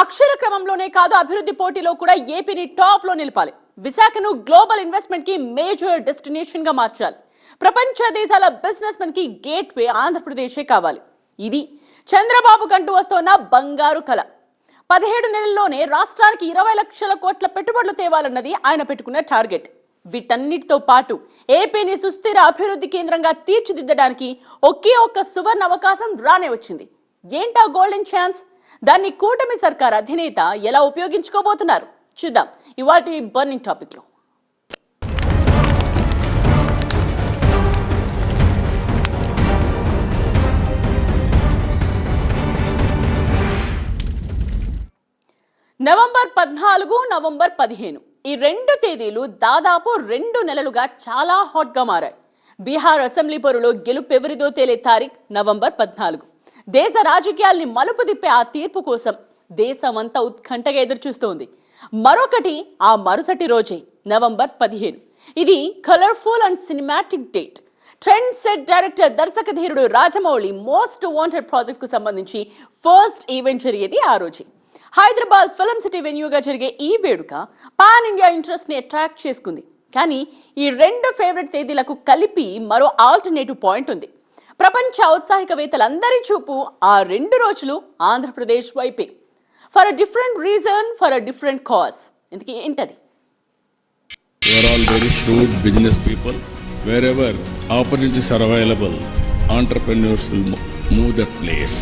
అక్షర క్రమంలోనే కాదు అభివృద్ధి పోటీలో కూడా ఏపీని టాప్ లో నిలపాలి. విశాఖను గ్లోబల్ ఇన్వెస్ట్మెంట్ కి మేజర్ డెస్టినేషన్ గా మార్చాలి. ప్రపంచ దేశాల బిజినెస్ మెన్ కి గేట్వే ఆంధ్రప్రదేశే కావాలి. ఇది చంద్రబాబు కంటూ వస్తున్న బంగారు కల. 17 నెలల్లోనే రాష్ట్రానికి 20 లక్షల కోట్ల పెట్టుబడులు తేవాలన్నది ఆయన పెట్టుకున్న టార్గెట్. వీటన్నిటితో పాటు ఏపీని సుస్థిర అభివృద్ధి కేంద్రంగా తీర్చిదిద్దడానికి ఒకే ఒక్క సువర్ణ అవకాశం రానే వచ్చింది. ఏంటా గోల్డెన్ ఛాన్స్? దాన్ని కూటమి సర్కార్ అధినేత ఎలా ఉపయోగించుకోబోతున్నారు చూద్దాం ఇవాల్టి బర్నింగ్ టాపిక్ లో. నవంబర్ 14, నవంబర్ 15 ఈ 2 తేదీలు దాదాపు 2 నెలలుగా చాలా హాట్ గా మారాయి. బీహార్ అసెంబ్లీ పోరులో గెలుపెవరిదో తేలే తారీఖు నవంబర్ 14. దేశ రాజకీయాల్ని మలుపు తిప్పే ఆ తీర్పు కోసం దేశమంతా ఉత్కంఠగా ఎదురుచూస్తోంది. మరొకటి ఆ మరుసటి రోజే నవంబర్ 15. ఇది colourful and cinematic date. Trend set director దర్శకధీరుడు రాజమౌళి మోస్ట్ వాంటెడ్ ప్రాజెక్ట్ కు సంబంధించి ఫస్ట్ ఈవెంట్ జరిగేది ఆ రోజే. హైదరాబాద్ ఫిల్మ్ సిటీ వెన్యూగా జరిగే ఈ వేడుక పాన్ ఇండియా ఇంట్రెస్ట్ ని అట్రాక్ట్ చేసుకుంది. కానీ ఈ 2 ఫేవరెట్ తేదీలకు కలిపి మరో ఆల్టర్నేటివ్ పాయింట్ ఉంది. ప్రపంచ ఔత్సాహికవేత్తలందరి చూపు ఆ 2 రోజులు ఆంధ్రప్రదేశ్ వైపే. For a different reason, for a different cause. ఇంతకీ ఏంటది? We are all very shrewd business people. Wherever opportunities are available, entrepreneurs will move that place.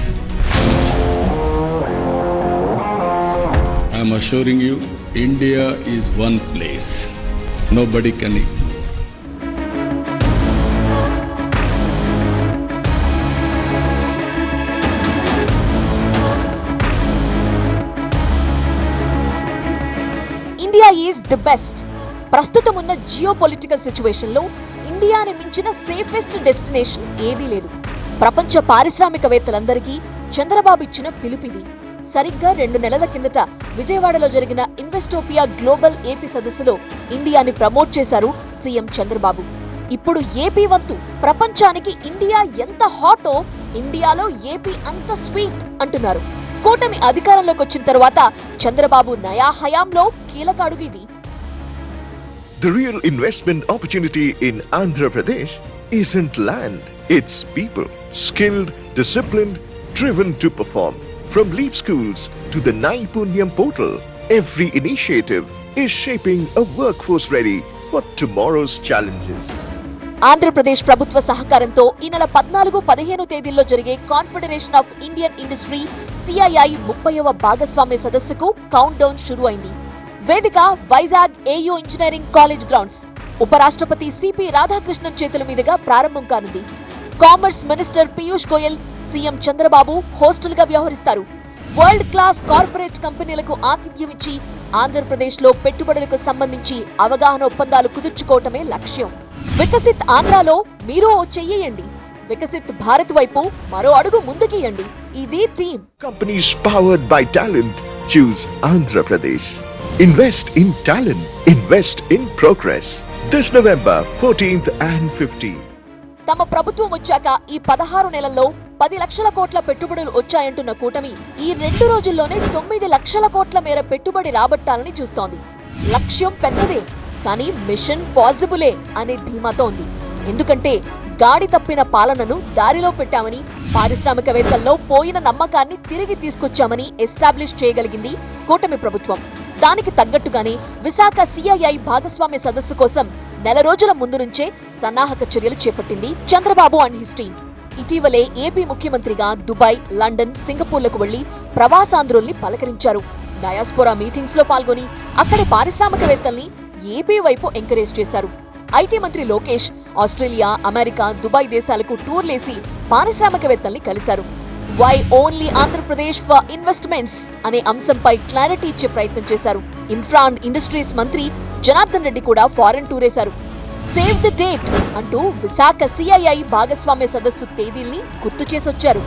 I am assuring you, India is one place. Nobody can ignore. India is the best. ప్రస్తుతం ఉన్న geo political situation లో ఇండియాని మించిన safest destination ఏదీ లేదు. ప్రపంచ పారిశ్రామికవేత్తలందరికీ చంద్రబాబు ఇచ్చిన పిలుపిది. సరిగ్గా 2 నెలల కిందట విజయవాడలో జరిగిన ఇన్వెస్టోపియా గ్లోబల్ ఏపీ సదస్సులో ఇండియాని ప్రమోట్ చేశారు సీఎం చంద్రబాబు. ఇప్పుడు ఏపీ వంతు ప్రపంచానికి ఇండియా ఎంత హాటో ఇండియాలో ఏపీ అంత స్వీట్ అంటున్నారు. కూటమి అధికారంలోకి వచ్చిన తర్వాత చంద్రబాబు నయా హయాంలో కీలక అడుగు ఇది. The real investment opportunity in Andhra Pradesh isn't land, it's people. Skilled, disciplined, driven to perform. From LEAP schools to the Naipunyam portal, every initiative is shaping a workforce ready for tomorrow's challenges. Andhra Pradesh ప్రభుత్వ సహకారంతో ఈ నెల 14, 15 తేదీల్లో జరిగే confederation of Indian industry CII 30వ భాగస్వామ్య సదస్సుకు count down షురు అయింది. వేదిక Vizag AU engineering college grounds. ఉపరాష్ట్రపతి CP రాధాకృష్ణన్ చేతుల మీదుగా ప్రారంభం కానుంది. Commerce minister Piyush Goyal, CM Chandrababu hostel గా వ్యవహరిస్తారు. వరల్డ్ క్లాస్ కార్పొరేట్ కంపెనీలకు ఆతిథ్యం ఇచ్చి ఆంధ్రప్రదేశ్ లో పెట్టుబడులకు సంబంధించి అవగాహన ఒప్పందాలు కుదుర్చుకోవటమే లక్ష్యం. వికసిత్ ఆంధ్రాలో మీరు ఓ చెయ్యండి, వికసిత్ భారత్ వైపు మరో అడుగు ముందుకేయండి. ఇది theme. Companies powered by talent choose Andhra Pradesh. Invest in talent, invest in progress. This November 14th and 15th. తమ ప్రభుత్వం వచ్చాక ఈ 16 నెలల్లో 10 లక్షల కోట్ల పెట్టుబడులు వచ్చాయంటున్న కూటమి ఈ 2 రోజుల్లోనే 9 లక్షల కోట్ల మేర పెట్టుబడి రాబట్టాలని చూస్తోంది. లక్ష్యం పెద్దదే, కానీ మిషన్ పాసిబులే అనే ధీమాతో ఉంది. ఎందుకంటే గాడి తప్పిన పాలనను దారిలో పెట్టామని, పారిశ్రామికవేత్తల్లో పోయిన నమ్మకాన్ని తిరిగి తీసుకొచ్చామని ఎస్టాబ్లిష్ చేయగలిగింది కూటమి ప్రభుత్వం. దానికి తగ్గట్టుగానే విశాఖ CII భాగస్వామ్య సదస్సు కోసం నెల రోజుల ముందు నుంచే సన్నాహక చర్యలు చేపట్టింది చంద్రబాబు అండ్ హిస్ టీమ్. ఇటీవలే ఏపీ ముఖ్యమంత్రిగా దుబాయ్, లండన్, సింగపూర్లకు వెళ్లి ప్రవాసాంధ్రుల్ని పలకరించారు. డయాస్పోరా మీటింగ్స్ లో పాల్గొని అక్కడి పారిశ్రామికవేత్తల్ని ఏపీ వైపు ఎంకరేజ్ చేశారు. ఐటీ మంత్రి లోకేష్ ఆస్ట్రేలియా, అమెరికా, దుబాయ్ దేశాలకు టూర్లేసి పారిశ్రామికవేత్తల్ని కలిశారు. Why only Andhra Pradesh for investments అనే అంశంపై క్లారిటీ ఇచ్చే ప్రయత్నం చేశారు. ఇన్ఫ్రా అండ్ ఇండస్ట్రీస్ మంత్రి జనార్దన్ రెడ్డి కూడా ఫారెన్ టూరేశారు. సేవ్ ది డేట్ అంటూ విశాఖ CII భాగస్వామ్య సదస్సు తేదీల్ని గుర్తు చేసొచ్చారు.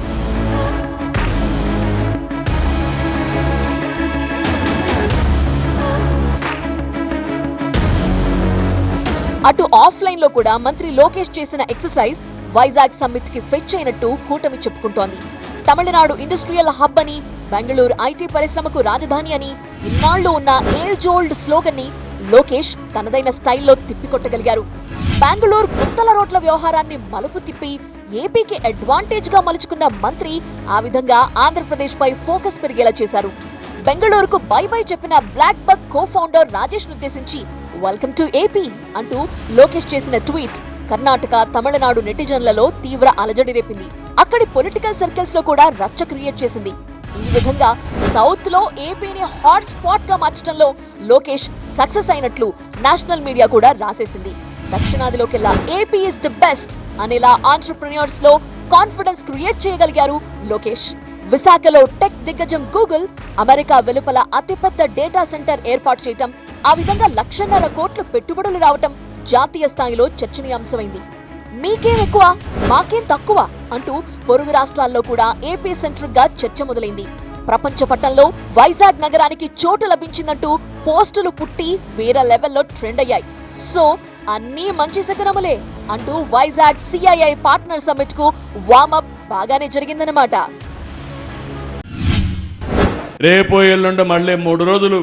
అటు ఆఫ్లైన్ లో కూడా మంత్రి లోకేష్ చేసిన ఎక్సర్సైజ్ వైజాగ్ సమ్మిట్ కి ఫెచ్ అయినట్టు కూటమి చెప్పుకుంటోంది. తమిళనాడు ఇండస్ట్రియల్ హబ్ అని, బెంగళూరు ఐటీ పరిశ్రమకు రాజధాని అని ఇన్నాళ్లు ఉన్న ఏజ్ ఓల్డ్ స్లోగన్ ని లోకేష్ తనదైన స్టైల్లో తిప్పికొట్టగలిగారు. బెంగళూరు గుత్తల రోడ్ల వ్యవహారాన్ని మలుపు తిప్పి ఏపీకి అడ్వాంటేజ్ గా మలుచుకున్న మంత్రి ఆ విధంగా ఆంధ్రప్రదేశ్ పై ఫోకస్ పెరిగేలా చేశారు. బెంగళూరుకు బై బై చెప్పిన BlackBuck co founder Rajesh నుద్దేశించి వెల్కమ్ టు ఏపీ అంటూ లోకేష్ చేసిన ట్వీట్ కర్ణాటక, తమిళనాడు నెటిజన్లలో తీవ్ర అలజడి రేపింది. అక్కడి పొలిటికల్ సర్కిల్స్ లో కూడా రచ్చ క్రియేట్ చేసింది. ఈ విధంగా సౌత్ లో ఏపీని హాట్ స్పాట్ గా మార్చడంలో లోకేష్ సక్సెస్ అయినట్లు నేషనల్ మీడియా కూడా రాసేసింది. దక్షిణాదిలోకెల్లా ఏపీ ఇస్ ది బెస్ట్ అనేలా ఆంటర్‌ప్రెన్యూర్స్ లో కాన్ఫిడెన్స్ క్రియేట్ చేయగలిగారు లోకేష్. విశాఖలో టెక్ దిగ్గజం గూగుల్ అమెరికా వెలుపల అతిపెద్ద డేటా సెంటర్ ఏర్పాటు చేయటం, ఆ విధంగా 1,50,000 కోట్లు పెట్టుబడులు రావటం జాతీయ స్థాయిలో చర్చనీయాంశమైంది. మీకేం ఎక్కువ మాకేం తక్కువ అంటూ పొరుగు రాష్ట్రాల్లో కూడా ఏపీ సెంట్రిక్ గా చర్చ మొదలైంది. ప్రపంచ పటంలో వైజాగ్ నగరానికి చోటు లభించిందంటూ పోస్టులు పుట్టి వేరే లెవెల్లో ట్రెండ్ అయ్యాయి. సో అన్నీ మంచి శకనములే అంటూ వైజాగ్ సిఐఐ పార్ట్నర్ సమ్మిట్ కు వార్మప్ బాగానే జరిగిందన్నమాట. రేపు ఎల్లుండి మళ్ళీ 3 రోజులు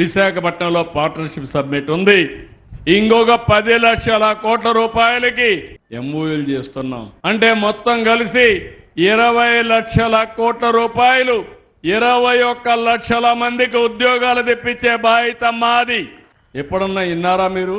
విశాఖపట్నంలో పార్ట్నర్షిప్ సబ్మిట్ ఉంది. ఇంకొక 10 లక్షల కోట్ల రూపాయలకి ఎంఓయూలు చేస్తున్నాం. అంటే మొత్తం కలిసి 20 లక్షల కోట్ల రూపాయలు 21 లక్షల మందికి ఉద్యోగాలు తెప్పించే బాధ్యత మాది. ఎప్పుడన్నా విన్నారా మీరు?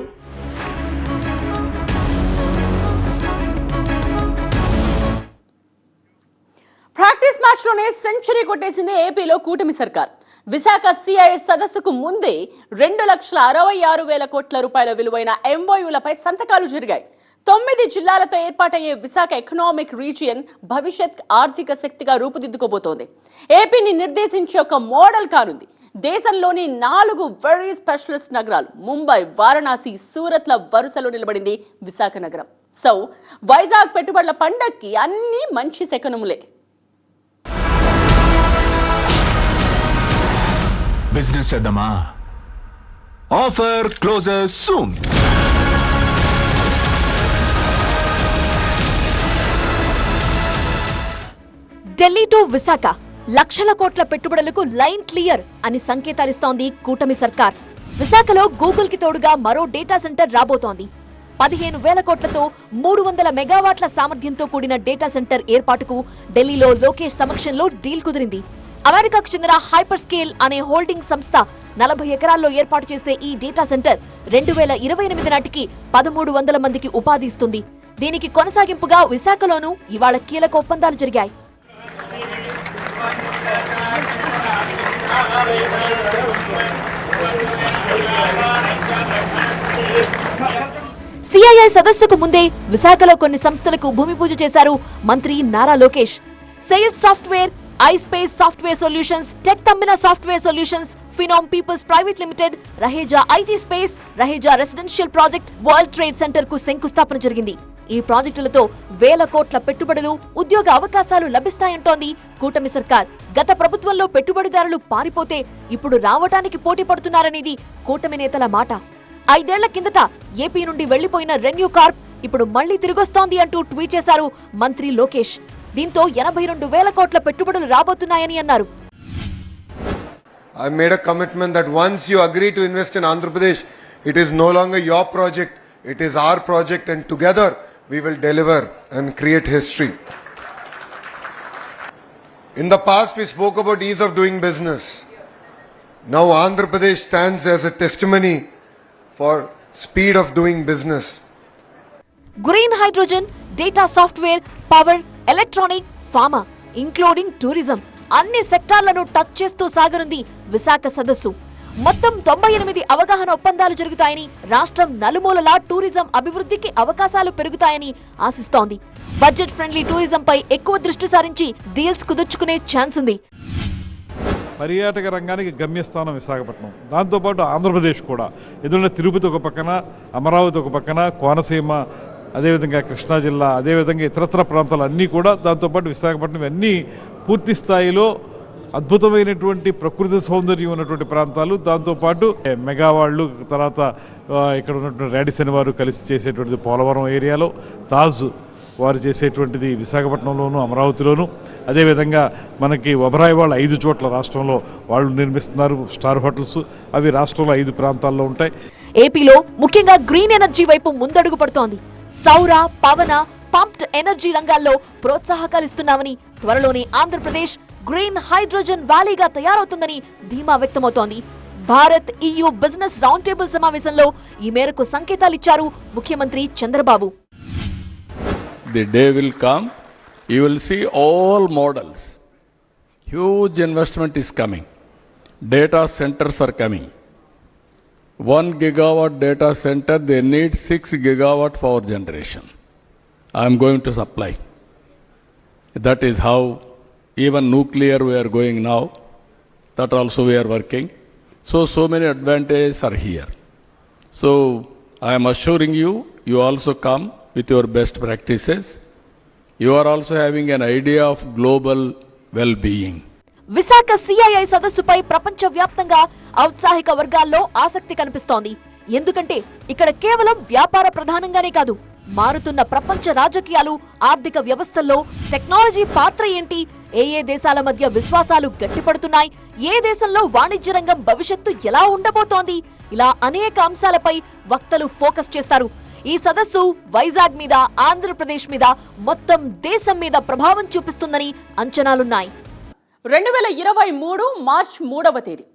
ప్రాక్టీస్ మ్యాచ్ లోనే సెంచరీ కొట్టేసింది ఏపీలో కూటమి సర్కార్. విశాఖ సిఐఐ సదస్సుకు ముందే 2,66,000 కోట్ల రూపాయల విలువైన ఎంఓయూలపై సంతకాలు జరిగాయి. 9 జిల్లాలతో ఏర్పాటయ్యే విశాఖ ఎకనామిక్ రీజియన్ భవిష్యత్ ఆర్థిక శక్తిగా రూపుదిద్దుకోబోతోంది. ఏపీని నిర్దేశించే ఒక మోడల్ కానుంది. దేశంలోని 4 వెరీ స్పెషలిస్ట్ నగరాలు ముంబై, వారణాసి, సూరత్ల వరుసలో నిలబడింది విశాఖ నగరం. సో వైజాగ్ పెట్టుబడుల పండక్కి అన్ని మంచి శకనములే. బిజినెస్ చేద్దామా? Offer closer soon. Delhi to Visakha లక్షల కోట్ల పెట్టుబడులకు లైన్ క్లియర్ అని సంకేతాలిస్తోంది కూటమి సర్కార్. విశాఖలో గూగుల్ కి తోడుగా మరో డేటా సెంటర్ రాబోతోంది. 15,000 కోట్లతో 300 మెగావాట్ల సామర్థ్యంతో కూడిన డేటా సెంటర్ ఏర్పాటుకు ఢిల్లీలో లోకేష్ సమక్షంలో డీల్ కుదిరింది. అమెరికాకు చెందిన హైపర్ స్కేల్ అనే హోల్డింగ్ సంస్థ 40 ఎకరాల్లో ఏర్పాటు చేసే ఈ డేటా సెంటర్ 2028 నాటికి 1,300 మందికి ఉపాధి ఇస్తుంది. దీనికి కొనసాగింపుగా విశాఖలోనూ ఇవాళ కీలక ఒప్పందాలు జరిగాయి. సిఐఐ సదస్సుకు ముందే విశాఖలో కొన్ని సంస్థలకు భూమి పూజ చేశారు మంత్రి Nara Lokesh. Sales software, iSpace software solutions, tech Tammina software solutions, Phenom people's private limited, Raheja IT space, Raheja residential project, world trade centre కు శంకుస్థాపన జరిగింది. ఈ ప్రాజెక్టులతో 1,000 కోట్ల పెట్టుబడులు, ఉద్యోగ అవకాశాలు లభిస్తాయంటోంది కూటమి సర్కార్. గత ప్రభుత్వంలో పెట్టుబడిదారులు పారిపోతే ఇప్పుడు రావడానికి పోటీ పడుతున్నారనేది కూటమి నేతల మాట. 5 ఏళ్ల కిందట ఏపీ నుండి వెళ్లిపోయిన రెన్యూ కార్ప్ ఇప్పుడు మళ్లీ తిరిగొస్తోంది అంటూ ట్వీట్ చేశారు మంత్రి లోకేష్. దీంతో 82,000 కోట్ల పెట్టుబడులు రాబోతున్నాయని అన్నారు. I made a commitment that once you agree to invest in Andhra Pradesh, it is no longer your project, it is our project, and together we will deliver and create history. In the past we spoke about ease of doing business. Now Andhra Pradesh stands as a testimony for speed of doing business. Green hydrogen, data software, power, electronic, pharma, including tourism. అన్ని సెక్టార్లను touch చేస్తూ సాగనుంది విశాఖ సదస్సు. మొత్తం 98 అవగాహన ఒప్పందాలు జరుగుతాయని, రాష్ట్రం నలుమూలలా tourism అభివృద్ధికి అవకాశాలు పెరుగుతాయని ఆశిస్తోంది. బడ్జెట్ ఫ్రెండ్లీ టూరిజం పై ఎక్కువ దృష్టి సారించి డీల్స్ కుదుర్చుకునే ఛాన్స్ ఉంది. పర్యాటక రంగానికి గమ్యస్థానం విశాఖపట్నం. దాంతోపాటు ఆంధ్రప్రదేశ్ కూడా, ఎందుకంటే తిరుపతి ఒక పక్కన, అమరావతి ఒక పక్కన, కోనసీమ, అదేవిధంగా కృష్ణా జిల్లా, అదేవిధంగా ఇతరత్ర ప్రాంతాలు అన్నీ కూడా, దాంతోపాటు విశాఖపట్నం అన్నీ పూర్తి స్థాయిలో అద్భుతమైనటువంటి ప్రకృతి సౌందర్యం ఉన్నటువంటి ప్రాంతాలు. దాంతోపాటు మెగావాళ్ళు, తర్వాత ఇక్కడ ఉన్నటువంటి రాడిసన్ వారు కలిసి చేసేటువంటిది పోలవరం ఏరియాలో, తాజ్ వారు చేసేటువంటిది విశాఖపట్నంలోను అమరావతిలోను. అదేవిధంగా మనకి ఒబరాయ్ వాళ్ళు 5 చోట్ల రాష్ట్రంలో వాళ్ళు నిర్మిస్తున్నారు స్టార్ హోటల్స్. అవి రాష్ట్రంలో 5 ప్రాంతాల్లో ఉంటాయి. ఏపీలో ముఖ్యంగా గ్రీన్ ఎనర్జీ వైపు ముందడుగు పడుతోంది. సౌర, పవన, పంప్డ్ ఎనర్జీ రంగాల్లో ప్రోత్సాహకాలు ఇస్తున్నామని, త్వరలోనే ఆంధ్రప్రదేశ్ గ్రీన్ హైడ్రోజన్ వ్యాలీగా తయారవుతుందని ధీమా వ్యక్తమవుతోంది. Bharat EU business round table సమావేశంలో ఈ మేరకు సంకేతాలిచ్చారు ముఖ్యమంత్రి Chandrababu. The day will come, you will see all models. Huge investment is coming. Data centers are coming. 1 gigawatt data center, they need 6 gigawatt power generation. I am going to supply. That is how even nuclear we are going now. That also we are working. So many advantages are here. So I am assuring you, you also come with your best practices. You are also having an idea of global well-being. Visakha CII సదస్సుపై ప్రపంచవ్యాప్తంగా ఔత్సాహిక వర్గాల్లో ఆసక్తి కనిపిస్తోంది. ఎందుకంటే ఇక్కడ కేవలం వ్యాపార ప్రధానంగానే కాదు, మారుతున్న ప్రపంచ రాజకీయాలు, ఆర్థిక వ్యవస్థల్లో టెక్నాలజీ పాత్ర ఏంటి, ఏ దేశాల మధ్య విశ్వాసాలు గట్టిపడుతున్నాయి, ఏ దేశంలో వాణిజ్య రంగం భవిష్యత్తు ఎలా ఉండబోతోంది, ఇలా అనేక అంశాలపై వక్తలు ఫోకస్ చేస్తారు. ఈ సదస్సు వైజాగ్ మీద, ఆంధ్రప్రదేశ్ మీద, మొత్తం దేశం మీద ప్రభావం చూపిస్తుందని అంచనాలున్నాయి. 2023 మార్చి 3వ తేదీ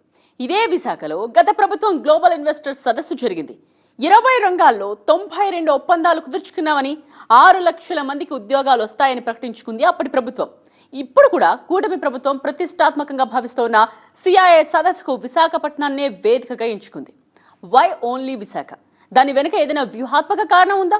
ఇదే విశాఖలో గత ప్రభుత్వం గ్లోబల్ ఇన్వెస్టర్స్ సదస్సు జరిగింది. 20 రంగాల్లో 92 ఒప్పందాలు కుదుర్చుకున్నామని, 6 లక్షల మందికి ఉద్యోగాలు వస్తాయని ప్రకటించుకుంది అప్పటి ప్రభుత్వం. ఇప్పుడు కూడా కూటమి ప్రభుత్వం ప్రతిష్టాత్మకంగా భావిస్తున్న CII సదస్సుకు విశాఖపట్నాన్నే వేదికగా ఎంచుకుంది. Why only Visakha? దాని వెనుక ఏదైనా వ్యూహాత్మక కారణం ఉందా?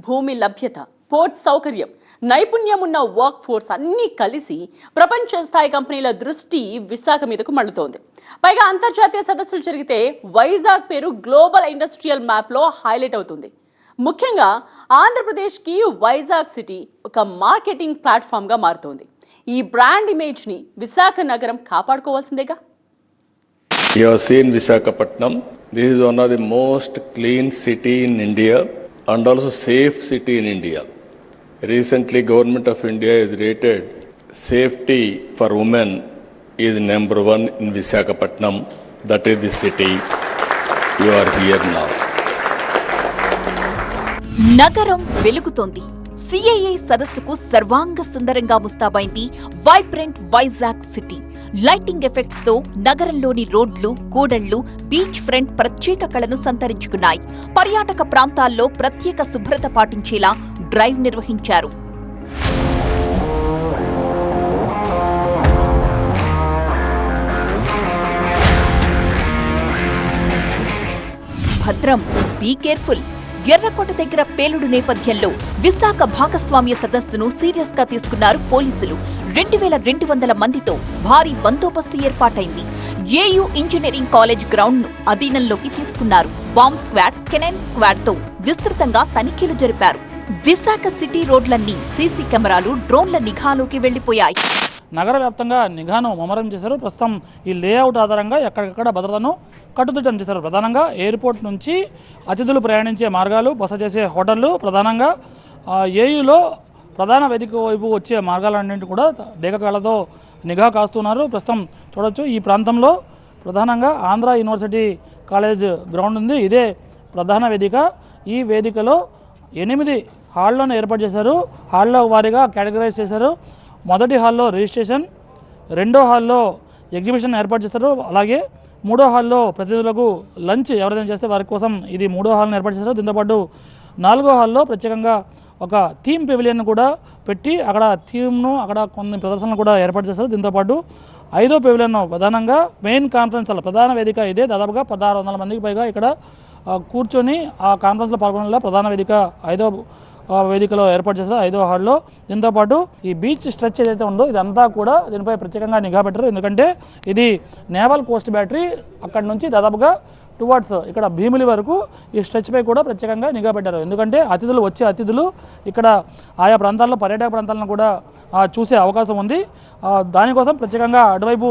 భూమి లభ్యత, పోర్ట్ సౌకర్యం, నైపుణ్యం ఉన్న వర్క్ ఫోర్స్ అన్నీ కలిసి ప్రపంచ స్థాయి కంపెనీల దృష్టి విశాఖ మీదకు మళ్లుతోంది. పైగా అంతర్జాతీయ సదస్సులు జరిగితే వైజాగ్ పేరు గ్లోబల్ ఇండస్ట్రియల్ మ్యాప్లో హైలైట్ అవుతుంది. ముఖ్యంగా ఆంధ్రప్రదేశ్కి వైజాగ్ సిటీ ఒక మార్కెటింగ్ ప్లాట్ఫామ్గా మారుతోంది. ఈ బ్రాండ్ ఇమేజ్ని విశాఖ నగరం కాపాడుకోవాల్సిందేగా. You have seen Visakhapatnam. This is one of the most clean city in India and also safe city in India. Recently, Government of India has rated safety for women is number 1 in Visakhapatnam. That is the city you are here now. నగరం వెలుగుతోంది. CII సదస్సుకు సర్వాంగ సుందరంగా ముస్తాబైంది vibrant Vizag city. Lighting effects తో నగరంలోని రోడ్లు, కూడళ్లు, beach front ప్రత్యేక కళను సంతరించుకున్నాయి. పర్యాటక ప్రాంతాల్లో ప్రత్యేక శుభ్రత పాటించేలా డ్రైవ్ నిర్వహించారు. భద్రం, బీ కేర్ఫుల్. ఎర్రకోట దగ్గర పేలుడు నేపథ్యంలో విశాఖ భాగస్వామ్య సదస్సును సీరియస్ గా తీసుకున్నారు పోలీసులు. 2200 మందితో భారీ బందోబస్తు ఏర్పాటైంది. AU ఇంజనీరింగ్ కాలేజ్ గ్రౌండ్ ను అధీనంలోకి తీసుకున్నారు. బాంబ్ స్క్వాడ్, కెనైన్ స్క్వాడ్ తో విస్తృతంగా తనిఖీలు జరిపారు. విశాఖ సిటీ రోడ్లన్నీ సీసీ కెమెరాలు, డ్రోన్ల నిఘాలోకి వెళ్లిపోయాయి. నగర వ్యాప్తంగా నిఘాను ముమ్మరం చేశారు. ప్రస్తుతం ఈ లేఅవుట్ ఆధారంగా ఎక్కడికక్కడ భద్రతను కట్టుదిట్టం చేశారు. ప్రధానంగా ఎయిర్పోర్ట్ నుంచి అతిథులు ప్రయాణించే మార్గాలు, బస చేసే హోటళ్లు, ప్రధానంగా ఏయులో ప్రధాన వేదిక వైపు వచ్చే మార్గాలన్నింటి కూడా డేగకాళ్లతో నిఘా కాస్తున్నారు. ప్రస్తుతం చూడొచ్చు ఈ ప్రాంతంలో ప్రధానంగా ఆంధ్ర యూనివర్సిటీ కాలేజ్ గ్రౌండ్ ఉంది. ఇదే ప్రధాన వేదిక. ఈ వేదికలో 8 హాళ్లను ఏర్పాటు చేశారు. హాల్లో వారీగా కేటగరైజ్ చేశారు. మొదటి హాల్లో రిజిస్ట్రేషన్, రెండో హాల్లో ఎగ్జిబిషన్ ఏర్పాటు చేస్తారు. అలాగే మూడో హాల్లో ప్రతినిధులకు లంచ్ ఎవరైనా చేస్తే వారి కోసం ఇది మూడో హాల్ని ఏర్పాటు చేశారు. దీంతోపాటు 4వ హాల్లో ప్రత్యేకంగా ఒక థీమ్ పెవిలియన్ కూడా పెట్టి అక్కడ థీమ్ను, అక్కడ కొన్ని ప్రదర్శనలు కూడా ఏర్పాటు చేశారు. దీంతోపాటు 5వ పెవిలియన్ ప్రధానంగా మెయిన్ కాన్ఫరెన్స్ హాల్, ప్రధాన వేదిక ఇదే. దాదాపుగా 1600 మందికి పైగా ఇక్కడ కూర్చొని ఆ కాన్ఫరెన్స్లో పాల్గొనేలా ప్రధాన వేదిక 5వ వేదికలో ఏర్పాటు చేశారు, 5వ హాల్లో. దీంతోపాటు ఈ బీచ్ స్ట్రెచ్ ఏదైతే ఉందో ఇదంతా కూడా దీనిపై ప్రత్యేకంగా నిఘా పెట్టారు. ఎందుకంటే ఇది నేవల్ కోస్ట్ బ్యాటరీ అక్కడి నుంచి దాదాపుగా టువర్డ్స్ ఇక్కడ భీమిలి వరకు ఈ స్ట్రెచ్పై కూడా ప్రత్యేకంగా నిఘా పెట్టారు. ఎందుకంటే అతిథులు ఇక్కడ ఆయా ప్రాంతాల్లో, పర్యాటక ప్రాంతాలను కూడా చూసే అవకాశం ఉంది. దానికోసం ప్రత్యేకంగా అటువైపు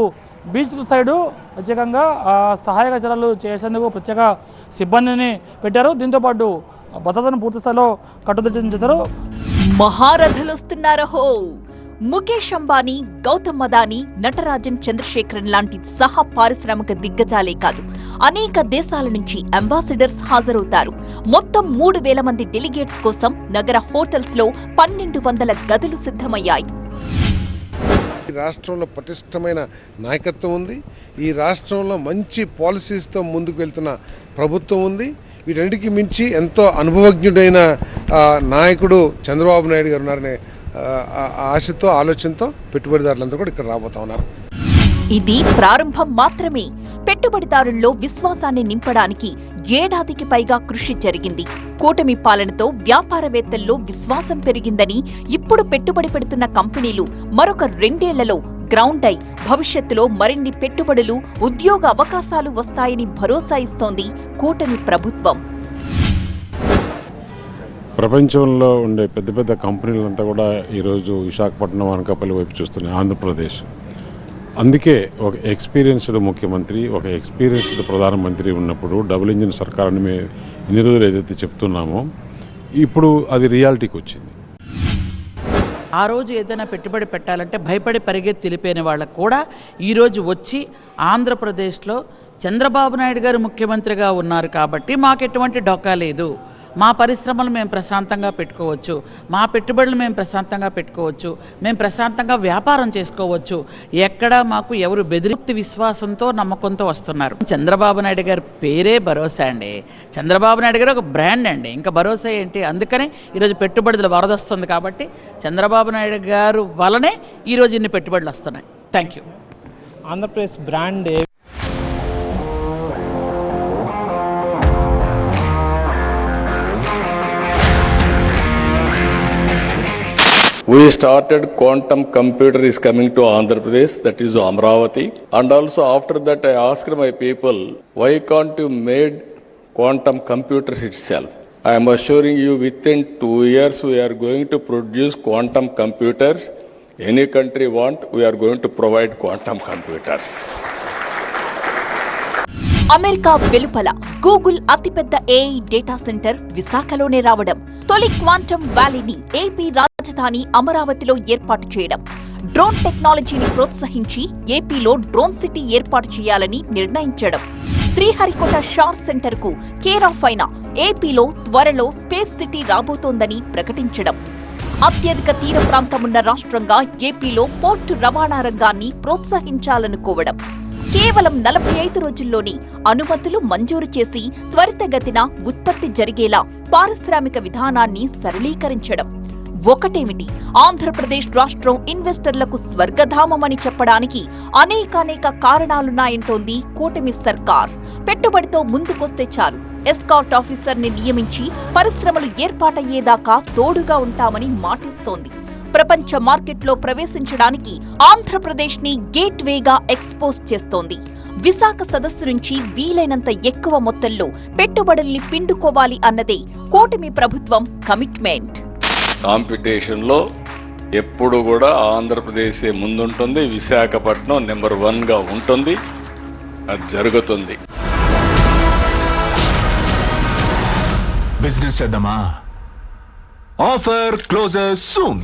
బీచ్ సైడు ప్రత్యేకంగా సహాయక చర్యలు చేసేందుకు ప్రత్యేక సిబ్బందిని పెట్టారు. దీంతోపాటు భద్రతను పూర్తి స్థాయిలో కట్టుదిట్టం చేశారు. మహారథులొస్తున్నారహో. ముఖేష్ అంబానీ, గౌతమ్ అదానీ, నటరాజన్, చంద్రశేఖరన్ లాంటి సహా పారిశ్రామిక దిగ్గజాలే కాదు, అనేక దేశాల నుంచి అంబాసిడర్స్ హాజరవుతారు. మొత్తం 3,000 మంది డెలిగేట్స్ కోసం నగర హోటల్స్ లో 1,200 గదులు సిద్ధమయ్యాయి. ఈ రాష్ట్రంలో పటిష్టమైన నాయకత్వం ఉంది. ఈ రాష్ట్రంలో మంచి పాలసీస్తో ముందుకు వెళ్తున్న ప్రభుత్వం ఉంది. వీటన్నిటికీ మించి ఎంతో అనుభవజ్ఞుడైన నాయకుడు చంద్రబాబు నాయుడు గారు ఉన్నారనే ఆశతో, ఆలోచనతో పెట్టుబడిదారులందరూ కూడా ఇక్కడ రాబోతా ఉన్నారు. ఇది ప్రారంభం మాత్రమే. పెట్టుబడిదారుల్లో విశ్వాసాన్ని నింపడానికి ఏడాదికి పైగా కృషి జరిగింది. కూటమి పాలనతో వ్యాపారవేత్తల్లో విశ్వాసం పెరిగిందని, ఇప్పుడు పెట్టుబడి పెడుతున్న కంపెనీలు మరొక 2 ఏళ్లలో గ్రౌండ్ అయి భవిష్యత్తులో మరిన్ని పెట్టుబడులు, ఉద్యోగ అవకాశాలు వస్తాయని భరోసా ఇస్తోంది కూటమి ప్రభుత్వం. ప్రపంచంలో ఉండే పెద్ద పెద్ద కంపెనీలంతా కూడా ఈరోజు విశాఖపట్నం, అనకాపల్లి వైపు చూస్తున్నాయి, ఆంధ్రప్రదేశ్. అందుకే ఒక ఎక్స్పీరియన్స్డ్ ముఖ్యమంత్రి, ఒక ఎక్స్పీరియన్స్డ్ ప్రధానమంత్రి ఉన్నప్పుడు డబుల్ ఇంజిన్ సర్కార్ అని మేము ఇన్ని రోజులు ఏదైతే చెప్తున్నామో ఇప్పుడు అది రియాలిటీకి వచ్చింది. ఆ రోజు ఏదైనా పెట్టుబడి పెట్టాలంటే భయపడి పరిగెత్తి తెలిపైన వాళ్ళకు కూడా ఈరోజు వచ్చి ఆంధ్రప్రదేశ్లో చంద్రబాబు నాయుడు గారు ముఖ్యమంత్రిగా ఉన్నారు కాబట్టి మాకు ఎటువంటి డోకా లేదు, మా పరిశ్రమలు మేము ప్రశాంతంగా పెట్టుకోవచ్చు, మా పెట్టుబడులు మేము ప్రశాంతంగా పెట్టుకోవచ్చు, మేము ప్రశాంతంగా వ్యాపారం చేసుకోవచ్చు, ఎక్కడ మాకు ఎవరు బెదిరిక్తి విశ్వాసంతో, నమ్మకంతో వస్తున్నారు. చంద్రబాబు నాయుడు గారి పేరే భరోసా అండి. చంద్రబాబు నాయుడు గారు ఒక బ్రాండ్ అండి, ఇంకా భరోసా ఏంటి? అందుకనే ఈరోజు పెట్టుబడులు వరదొస్తుంది కాబట్టి చంద్రబాబు నాయుడు గారు వలనే ఈరోజు ఇన్ని పెట్టుబడులు వస్తున్నాయి. Thank you. Andhra Pradesh brand We started quantum computer is coming to Andhra Pradesh, that is Amravati. And also after that I asked my people, why can't you made quantum computers itself? I am assuring you within 2 years we are going to produce quantum computers. Any country want, we are going to provide quantum computers. America వెలుపల Google అతిపెద్ద AI data centre విశాఖలోనే రావడం, తొలి quantum వ్యాలీని AP రాజధాని అమరావతిలో ఏర్పాటు చేయడం, drone టెక్నాలజీని ప్రోత్సహించి ఏపీలో డ్రోన్ సిటీ ఏర్పాటు చేయాలని నిర్ణయించడం, శ్రీహరికోట షార్ సెంటర్ కు కేర్ ఆఫ్ అయిన ఏపీలో త్వరలో స్పేస్ సిటీ రాబోతోందని ప్రకటించడం, అత్యధిక తీర ప్రాంతమున్న రాష్ట్రంగా ఏపీలో పోర్టు రవాణా రంగాన్ని ప్రోత్సహించాలనుకోవడం, కేవలం 45 రోజుల్లోనే అనుమతులు మంజూరు చేసి త్వరితగతిన ఉత్పత్తి జరిగేలా పారిశ్రామిక విధానాన్ని సరళీకరించడం. ఒకటేమిటి, ఆంధ్రప్రదేశ్ రాష్ట్రం ఇన్వెస్టర్లకు స్వర్గధామమని చెప్పడానికి అనేకానేక కారణాలున్నాయంటోంది కూటమి సర్కార్. పెట్టుబడితో ముందుకొస్తే చాలు, ఎస్కార్ట్ ఆఫీసర్ని నియమించి పరిశ్రమలు ఏర్పాటయ్యేదాకా తోడుగా ఉంటామని మాటిస్తోంది. ప్రపంచ మార్కెట్లో ప్రవేశించడానికి ఆంధ్రప్రదేశ్ ని గేట్ వేగా ఎక్స్పోజ్ చేస్తోంది. విశాఖ సదస్సు నుంచి వీలైనంత ఎక్కువ మొత్తంలో పెట్టుబడుల్ని పిండుకోవాలి అన్నదే కూటమి ప్రభుత్వం కమిట్మెంట్. కాంపిటీషన్ లో ఎప్పుడు కూడా ఆంధ్రప్రదేశ్ ముందుంటుంది, విశాఖపట్నం నెంబర్ 1 గా ఉంటుంది. అది జరుగుతుంది. బిజినెస్ చేద్దామా? Offer closer soon.